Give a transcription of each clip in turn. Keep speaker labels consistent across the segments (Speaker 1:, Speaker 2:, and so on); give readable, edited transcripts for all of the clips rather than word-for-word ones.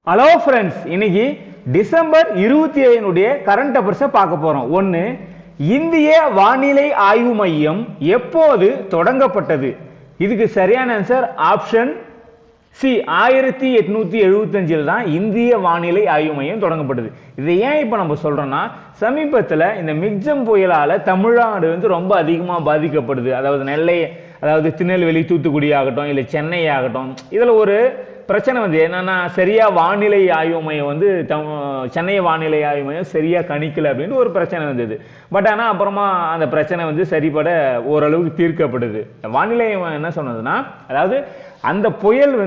Speaker 1: Hello friends, இன்னைக்கு December 27 current அஃபேர்ஸை பார்க்க போறோம். ஒன்று, இந்திய வானிலை ஆய்வு மையம் எப்போது தொடங்கப்பட்டது? இதுக்கு சரியான ஆன்சர் ஆப்ஷன் சி. 1875 தான் இந்திய வானிலை ஆய்வு மையம் தொடங்கப்பட்டது. இதை ஏன் இப்ப நம்ம சொல்றோம்னா, சமீபத்தில் இந்த மிக்ஜம் புயலால தமிழ்நாடு ரொம்ப அதிகமாக பாதிக்கப்படுது. அதாவது நெல்லை, அதாவது திருநெல்வேலி, தூத்துக்குடி ஆகட்டும், இல்லை சென்னை ஆகட்டும், இதுல ஒரு பிரச்சனை என்னன்னா, சரியா வானிலை ஆய்வு மையம் சென்னை வானிலை ஆய்வு மையம் சரியா கணிக்கல அப்படின்னு ஒரு பிரச்சனை வந்தது. பட் ஆனா அப்புறமா அந்த பிரச்சனை சரிபட ஓரளவுக்கு தீர்க்கப்படுது. வானிலை என்ன சொன்னதுன்னா, அதாவது அந்த புயல்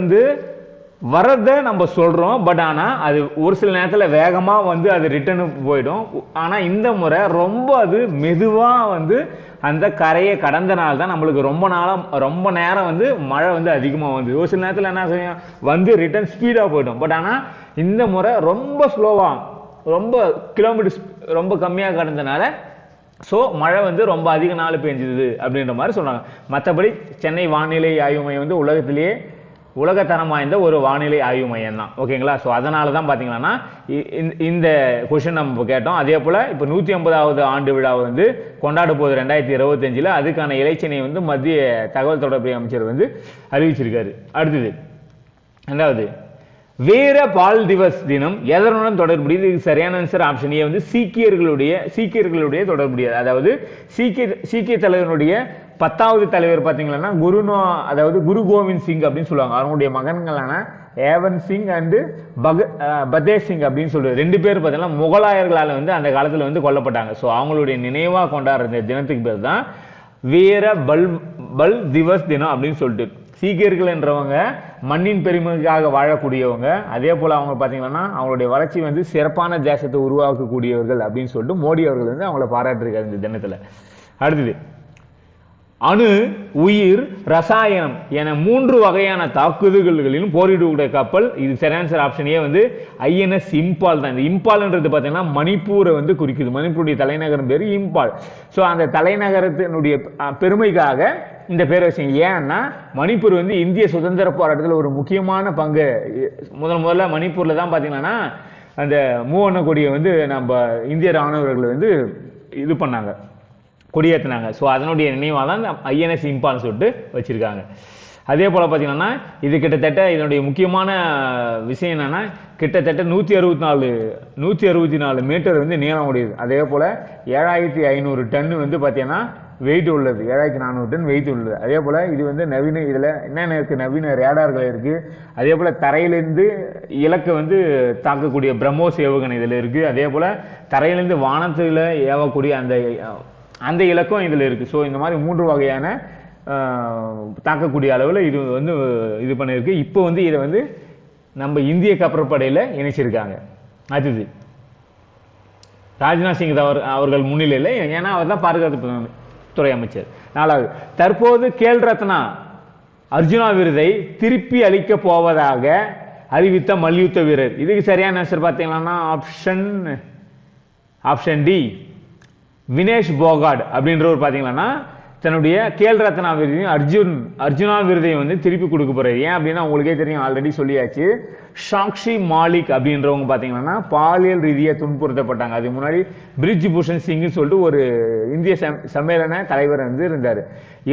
Speaker 1: வரத நம்ம சொல்றோம். பட் ஆனா அது ஒரு சில நேரத்தில் வேகமா அது ரிட்டர்னு போயிடும். ஆனா இந்த முறை ரொம்ப அது மெதுவா அந்த கரையை கடந்தனால தான் நம்மளுக்கு ரொம்ப நேரம் மழை அதிகமா ஒரு சில நேரத்தில் என்ன செய்யும், ரிட்டர்ன் ஸ்பீடா போயிடும். பட் ஆனா இந்த முறை ரொம்ப ஸ்லோவா, ரொம்ப கிலோமீட்டர் ரொம்ப கம்மியா கடந்தனால ஸோ மழை ரொம்ப அதிக நாள் பெஞ்சது அப்படின்ற மாதிரி சொல்றாங்க. மற்றபடி சென்னை வானிலை ஆய்வு மையம் உலகத்திலேயே உலகத்தரம் வாய்ந்த ஒரு வானிலை ஆய்வு மையம் தான். ஓகேங்களா? ஸோ அதனால தான் பார்த்தீங்கன்னா இந்த கொஸ்டின் நம்ம கேட்டோம். அதே போல் இப்போ 150வது ஆண்டு விழா கொண்டாட போகுது 2025. அதுக்கான இலச்சினை மத்திய தகவல் தொடர்பு அமைச்சர் அறிவிச்சிருக்காரு. அடுத்தது, ரெண்டாவது, வீர பால் திவஸ் தினம் எதனுடன் தொடர்புடையது? இதுக்கு சரியான ஆன்சர் ஆப்ஷன் ஏ. சீக்கியர்களுடைய தொடர்புடையது. அதாவது சீக்கிய தலைவனுடைய 10வது தலைவர் பாத்தீங்கன்னா அதாவது குரு கோவிந்த் சிங் அப்படின்னு சொல்லுவாங்க. அவங்களுடைய மகன்களான ஏவன் சிங் அண்ட் பதேஷ் சிங் அப்படின்னு சொல்லுவாங்க. 2 பேர் பார்த்தீங்கன்னா முகலாயர்களால் அந்த காலத்தில் கொல்லப்பட்டாங்க. ஸோ அவங்களுடைய நினைவா கொண்டாடுற தினத்துக்கு பேர் தான் வீர பல் திவஸ் தினம் அப்படின்னு சொல்லிட்டு. சீக்கியர்கள் என்றவங்க மண்ணின் பெருமைக்காக வாழக்கூடியவங்க. அதே போல அவங்க பாத்தீங்கன்னா அவங்களுடைய வளர்ச்சி சிறப்பான தேசத்தை உருவாக்கக்கூடியவர்கள் அப்படின்னு சொல்லிட்டு மோடி அவர்கள் அவங்கள பாராட்டிருக்காரு இந்த தினத்துல. அடுத்தது, அணு, உயிர், ரசாயனம் என 3 வகையான தாக்குதல்களிலும் போரிடக்கூடிய கப்பல். இது சரியான ஆப்ஷன் ஏ INS இம்பால் தான். இந்த இம்பால்ன்றது பார்த்தீங்கன்னா மணிப்பூரை குறிக்குது. மணிப்பூருடைய தலைநகரம் பேர் இம்பால். ஸோ அந்த தலைநகரத்தினுடைய பெருமைக்காக இந்த பேர் வச்சுங்க. ஏன்னா மணிப்பூர் இந்திய சுதந்திர போராட்டத்தில் ஒரு முக்கியமான பங்கு. முதல்ல மணிப்பூர்ல தான் பார்த்தீங்கன்னா அந்த மூவண்ண கொடியை நம்ம இந்திய ராணுவர்கள் இது பண்ணாங்க, கொடியேற்றினாங்க. ஸோ அதனுடைய நினைவாக தான் INS இம்பால்னு சொல்லிட்டு வச்சிருக்காங்க. அதே போல் பார்த்தீங்கன்னா இது கிட்டத்தட்ட இதனுடைய முக்கியமான விஷயம் என்னன்னா, கிட்டத்தட்ட 164 மீட்டர் நீளம் உடையது. அதே போல் 7500 டன் பார்த்தீங்கன்னா வெயிட் உள்ளது. 7400 டன் வெயிட் உள்ளது. அதே போல் இது நவீன, இதில் என்னென்ன இருக்குது, நவீன ரேடார்கள் இருக்குது. அதே போல் தரையிலேருந்து இலக்கை தாக்கக்கூடிய பிரம்மோஸ் ஏவுகணை இதில் இருக்குது. அதே போல் தரையிலேருந்து வானத்தில் ஏவக்கூடிய அந்த இலக்கம் இதில் இருக்கு. ஸோ இந்த மாதிரி 3 வகையான தாக்கக்கூடிய அளவில் இது இது பண்ணியிருக்கு. இப்போ இதை நம்ம இந்திய கப்பற்படையில் இணைச்சிருக்காங்க. அடுத்தது, ராஜ்நாத் சிங் அவர்கள் முன்னிலையில், ஏன்னா அவர் தான் பாதுகாப்பு துறை அமைச்சர். 4வது, தற்போது கேல் ரத்னா அர்ஜுனா விருதை திருப்பி அளிக்க போவதாக அறிவித்த மல்யுத்த வீரர். இதுக்கு சரியான ஆன்சர் பார்த்தீங்கன்னா ஆப்ஷன் டி. வினேஷ் போகாட் அப்படின்றவர் பார்த்தீங்கன்னா தன்னுடைய கேல் ரத்னா விருதையும் அர்ஜுனா விருதையும் திருப்பி கொடுக்க போறாரு. ஏன் அப்படின்னா உங்களுக்கே தெரியும், ஆல்ரெடி சொல்லியாச்சு. சாக்ஷி மாலிக் அப்படின்றவங்க பார்த்தீங்கன்னா பாலியல் ரீதியாக துன்புறுத்தப்பட்டாங்க. அதுக்கு முன்னாடி பிரிஜ் பூஷன் சிங்னு சொல்லிட்டு ஒரு இந்திய சம்மேளன தலைவர் இருந்தார்.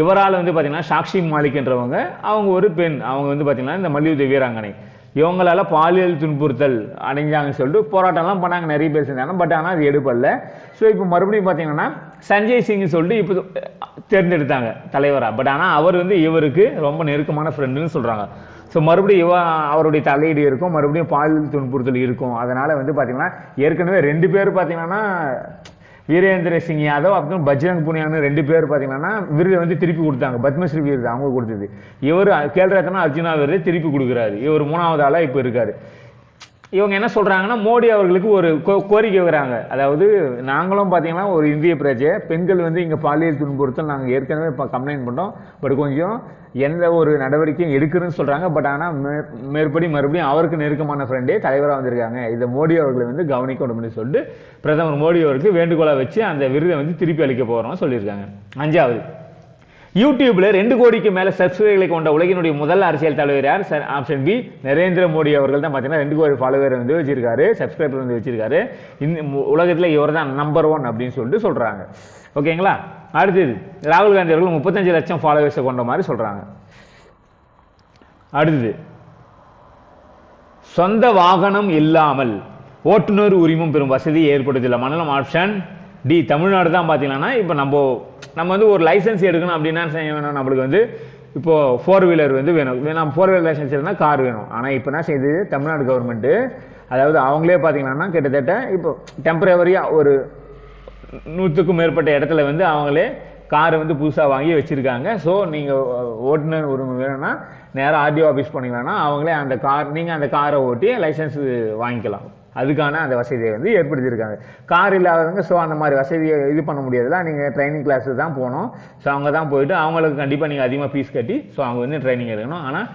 Speaker 1: இவரால் பார்த்தீங்கன்னா சாக்ஷி மாலிக் என்றவங்க, அவங்க ஒரு பெண், அவங்க பார்த்தீங்கன்னா இந்த மல்யுத்த வீராங்கனை, இவங்களால பாலியல் துன்புறுத்தல் அடைஞ்சாங்கன்னு சொல்லிட்டு போராட்டம்லாம் பண்ணாங்க. நிறைய பேர் செஞ்சாங்க. பட் ஆனால் அது எடுப்படல. ஸோ இப்போ மறுபடியும் பார்த்தீங்கன்னா சஞ்சய் சிங் சொல்லிட்டு இப்போ தேர்ந்தெடுத்தாங்க தலைவராக. பட் ஆனால் அவர் இவருக்கு ரொம்ப நெருக்கமான ஃப்ரெண்டுன்னு சொல்றாங்க. ஸோ மறுபடியும் அவருடைய தலையீடு இருக்கும், மறுபடியும் பாலியல் துன்புறுத்தல் இருக்கும். அதனால பார்த்தீங்கன்னா ஏற்கனவே 2 பேர் பார்த்தீங்கன்னா வீரேந்திர சிங் யாதவ் அப்புறம் பஜ்ரங் புனியான்னு 2 பேர் பார்த்தீங்கன்னா விருதை திருப்பி கொடுத்தாங்க. பத்மஸ்ரீ விருது அவங்க கொடுத்தது. இவர் கேல் ரத்னா அர்ஜுனா விருதை திருப்பி கொடுக்குறாரு. இவர் 3வது ஆளா இப்போ இருக்காரு. இவங்க என்ன சொல்றாங்கன்னா, மோடி அவர்களுக்கு ஒரு கோரிக்கை வராங்க. அதாவது நாங்களும் பார்த்தீங்கன்னா ஒரு இந்திய பிரஜை, பெண்கள் இங்கே பாலியல் துன்புறுத்தல் நாங்கள் ஏற்கனவே கம்ப்ளைண்ட் பண்ணோம். பட் கொஞ்சம் எந்த ஒரு நடவடிக்கையும் எடுக்கிறதுன்னு சொல்றாங்க. பட் ஆனால் மறுபடியும் அவருக்கு நெருக்கமான ஃப்ரெண்டே தலைவராக வந்திருக்காங்க. இதை மோடி அவர்களை கவனிக்கணும்னு சொல்லிட்டு பிரதமர் மோடி அவருக்கு வேண்டுகோளை வச்சு அந்த விருதை திருப்பி அளிக்க போறோம் சொல்லியிருக்காங்க. 5வது, யூடியூப்ல 2 கோடிக்கு மேல சப்ஸ்கிரைபர்களை கொண்ட உலகினுடைய முதல் அரசியல் தலைவர் யார்? ஆப்ஷன் பி நரேந்திர மோடி அவர்கள் தான் பாத்தீங்கன்னா 2 கோடி ஃபாலோவர் வந்து வச்சிருக்காரு, சப்ஸ்கிரைபர் வந்து வச்சிருக்காரு. இந்த உலகத்துல இவர் தான் நம்பர் 1 அப்படின்னு சொல்லிட்டு சொல்றாங்க. ஓகேங்களா? அடுத்தது ராகுல் காந்தி அவர்கள் 35 லட்சம் ஃபாலோவர்ஸ் கொண்ட மாதிரி சொல்றாங்க. அடுத்தது சொந்த வாகனம் இல்லாமல் ஓட்டுநர் உரிமம் பெறும் வசதி ஏற்படுத்தியுள்ள மாநிலம் ஆப்ஷன் டி தமிழ்நாடு தான். பார்த்தீங்கன்னா இப்போ நம்ம வந்து ஒரு லைசன்ஸ் எடுக்கணும் அப்படின்னா வேணும், நம்மளுக்கு வந்து இப்போ 4 வீலர் வந்து வேணும். நம்ம 4 வீலர் லைசன்ஸ் எடுத்தா கார் வேணும். ஆனால் இப்போ என்ன செய்யுது தமிழ்நாடு கவர்மெண்ட்டு, அதாவது அவங்களே பார்த்தீங்கன்னா கிட்டத்தட்ட இப்போ டெம்பரவரியாக ஒரு 100க்கும் மேற்பட்ட இடத்துல வந்து அவங்களே காரை வந்து புதுசாக வாங்கி வச்சிருக்காங்க. ஸோ நீங்கள் ஓட்டுநர் உரிமம் வேணும்னா நேராக ஆர்டிஓ ஆஃபீஸ் போனீங்கன்னா அவங்களே அந்த நீங்கள் அந்த காரை ஓட்டி லைசன்ஸ் வாங்கிக்கலாம். அதுக்கான அந்த வசதியை வந்து ஏற்படுத்தியிருக்காங்க. கார் இல்லாதவங்க ஸோ அந்த மாதிரி வசதியை இது பண்ண முடியாதுல, நீங்கள் ட்ரைனிங் கிளாஸு தான் போகணும். ஸோ அவங்க தான் போயிட்டு அவங்களுக்கு கண்டிப்பாக நீங்கள் அதிகமாக ஃபீஸ் கட்டி ஸோ அவங்க வந்து ட்ரைனிங் எடுக்கணும். ஆனால்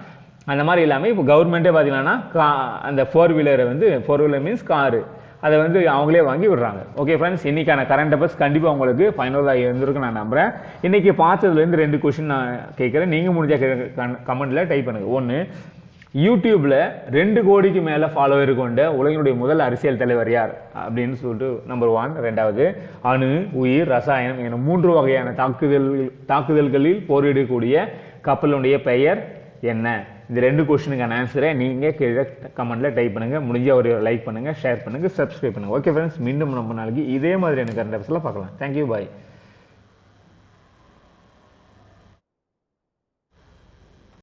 Speaker 1: அந்த மாதிரி இல்லாமல் இப்போ கவர்மெண்ட்டே பார்த்தீங்கன்னா அந்த 4 வீலரை வந்து 4 வீலர் மீன்ஸ் காரு அதை வந்து அவங்களே வாங்கி விடுறாங்க. ஓகே ஃப்ரெண்ட்ஸ், இன்னைக்கான கரண்ட் அஃபேர்ஸ் கண்டிப்பாக உங்களுக்கு ஃபைனலாக இருந்திருக்கு நான் நம்புறேன். இன்னைக்கு பார்த்ததுலேருந்து 2 கொஸ்டின் நான் கேட்குறேன், நீங்கள் முடிஞ்ச கமெண்ட்டில் டைப் பண்ணுங்க. 1, யூடியூப்ல 2 கோடிக்கு மேல ஃபாலோவர் கொண்ட உலகினுடைய முதல் அரசியல் தலைவர் யார் அப்படின்னு சொல்லிட்டு நம்பர் 1. 2வது, அணு, உயிர், ரசாயனம் என 3 வகையான தாக்குதல்களில் போரிடக்கூடிய கப்பலுடைய பெயர் என்ன? இந்த 2 கொஸ்டினுக்கான ஆன்சரை நீங்க கீழே கமெண்ட்ல டைப் பண்ணுங்க. முடிஞ்ச ஒரு லைக் பண்ணுங்க, ஷேர் பண்ணுங்க, சப்ஸ்கிரைப் பண்ணுங்க. ஓகே ஃப்ரெண்ட்ஸ், மீண்டும் நம்ம நாளைக்கு இதே மாதிரி எனக்கு கரண்ட் அஃபேர்ஸ்ல பார்க்கலாம். தேங்க்யூ, பாய்.